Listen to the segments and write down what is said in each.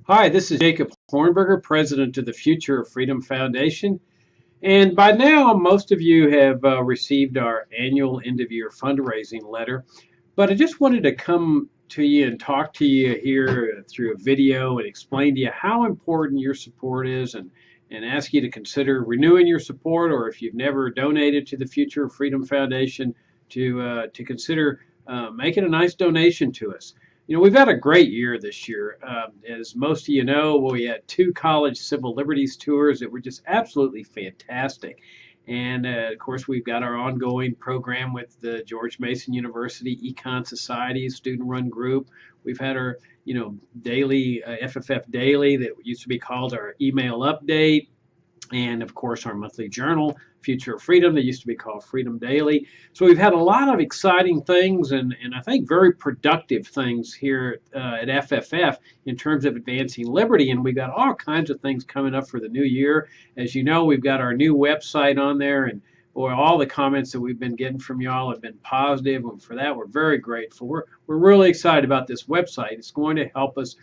Hi, this is Jacob Hornberger, president of the Future of Freedom Foundation. And by now, most of you have received our annual end of year fundraising letter. But I just wanted to come to you and talk to you here through a video and explain to you how important your support is and ask you to consider renewing your support, or if you've never donated to the Future of Freedom Foundation, to consider making a nice donation to us. We've had a great year this year. As most of you know, we had two college civil liberties tours that were just absolutely fantastic. And of course, we've got our ongoing program with the George Mason University Econ Society student run group. We've had our, daily FFF daily that used to be called our email update. And of course, our monthly journal, Future of Freedom, that used to be called Freedom Daily. So we've had a lot of exciting things and I think very productive things here at FFF in terms of advancing liberty. And we've got all kinds of things coming up for the new year. As you know, we've got our new website on there, and boy, all the comments that we've been getting from y'all have been positive, and for that we're very grateful. We're really excited about this website. It's going to help us,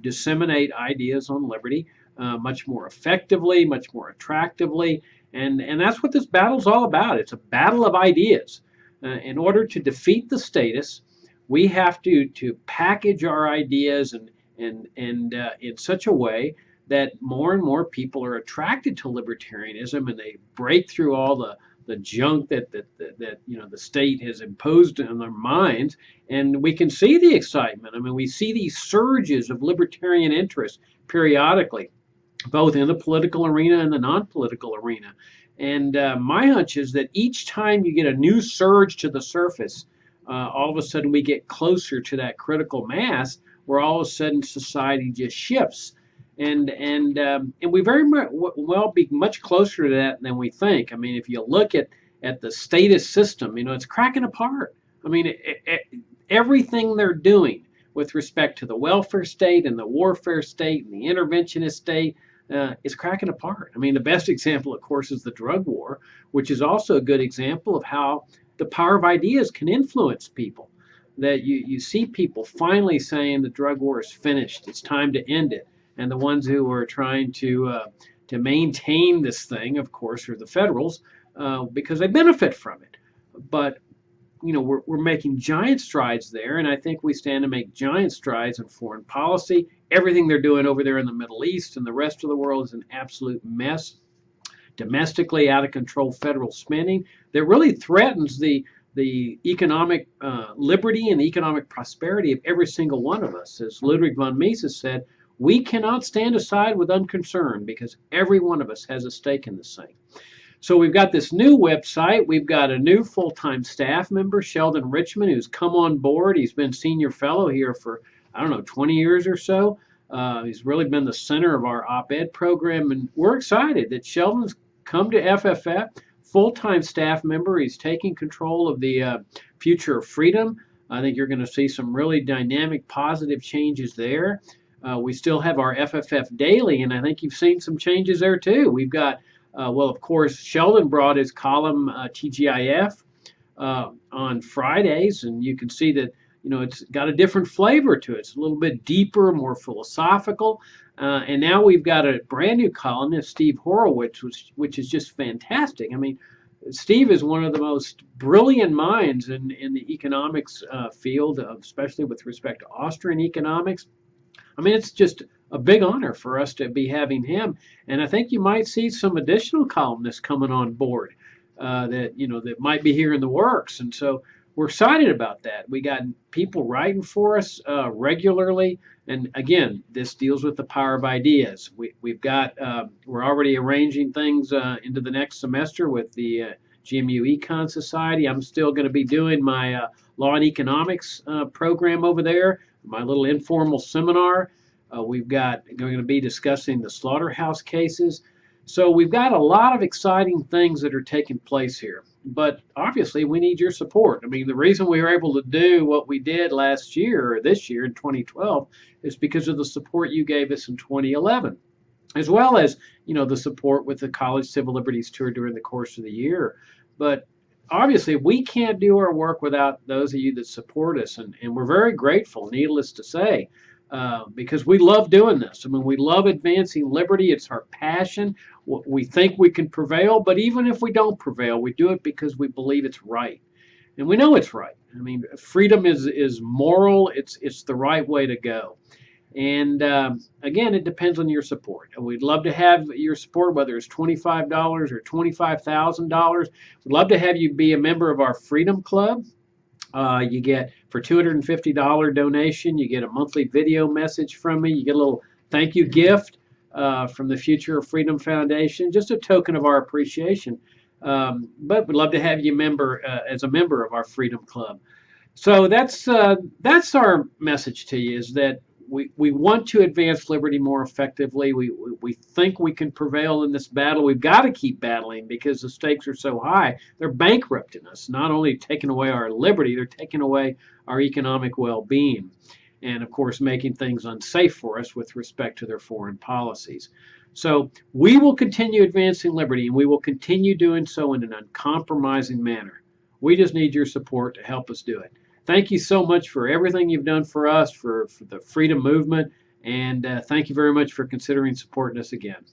disseminate ideas on liberty much more effectively, much more attractively, and that's what this battle's all about. It's a battle of ideas. In order to defeat the status, we have to package our ideas and in such a way that more and more people are attracted to libertarianism, and they break through all the junk that the state has imposed on their minds, and we can see the excitement. I mean, we see these surges of libertarian interest periodically, both in the political arena and the non-political arena. And my hunch is that each time you get a new surge to the surface, all of a sudden we get closer to that critical mass, where all of a sudden society just shifts. And we very well be much closer to that than we think. I mean, if you look at the statist system, it's cracking apart. I mean, everything they're doing with respect to the welfare state and the warfare state and the interventionist state is cracking apart. I mean, the best example, of course, is the drug war, which is also a good example of how the power of ideas can influence people. That you see people finally saying the drug war is finished, it's time to end it. And the ones who are trying to maintain this thing, of course, are the federals, because they benefit from it. But we're making giant strides there, and I think we stand to make giant strides in foreign policy. Everything they're doing over there in the Middle East and the rest of the world is an absolute mess. Domestically, out of control federal spending that really threatens the economic liberty and the economic prosperity of every single one of us. As Ludwig von Mises said, we cannot stand aside with unconcern, because every one of us has a stake in this thing. So we've got this new website. We've got a new full-time staff member, Sheldon Richmond, who's come on board. He's been senior fellow here for, 20 years or so. He's really been the center of our op-ed program, and we're excited that Sheldon's come to FFF, full-time staff member. He's taking control of the Future of Freedom. I think you're going to see some really dynamic, positive changes there. We still have our FFF Daily, and I think you've seen some changes there too. We've got of course, Sheldon brought his column TGIF on Fridays, and you can see that it's got a different flavor to it. It's a little bit deeper, more philosophical. And now we've got a brand new columnist, Steve Horowitz, which is just fantastic. I mean, Steve is one of the most brilliant minds in the economics field, especially with respect to Austrian economics. I mean, it's just a big honor for us to be having him, and I think you might see some additional columnists coming on board that might be here in the works, and so we're excited about that. We got people writing for us regularly, and again, this deals with the power of ideas. We're already arranging things into the next semester with the GMU Econ Society. I'm still going to be doing my law and economics program over there, my little informal seminar. We're going to be discussing the slaughterhouse cases. So we've got a lot of exciting things that are taking place here. But obviously, we need your support. I mean, the reason we were able to do what we did last year, or this year in 2012, is because of the support you gave us in 2011, as well as, the support with the College Civil Liberties Tour during the course of the year. But obviously, we can't do our work without those of you that support us, and we're very grateful, needless to say. because we love doing this. I mean, we love advancing liberty. It's our passion. We think we can prevail, but even if we don't prevail, we do it because we believe it's right, and we know it's right. I mean, freedom is moral. It's the right way to go. And again, it depends on your support. And we'd love to have your support, whether it's $25 or $25,000. We'd love to have you be a member of our Freedom Club. You get, for $250 donation, you get a monthly video message from me. You get a little thank you gift from the Future of Freedom Foundation, just a token of our appreciation. But we'd love to have you as a member of our Freedom Club. So that's our message to you, is that we want to advance liberty more effectively. We think we can prevail in this battle. We've got to keep battling because the stakes are so high. They're bankrupting us, not only taking away our liberty, they're taking away our economic well-being, and of course making things unsafe for us with respect to their foreign policies. So we will continue advancing liberty, and we will continue doing so in an uncompromising manner. We just need your support to help us do it. Thank you so much for everything you've done for us, for the freedom movement, and thank you very much for considering supporting us again.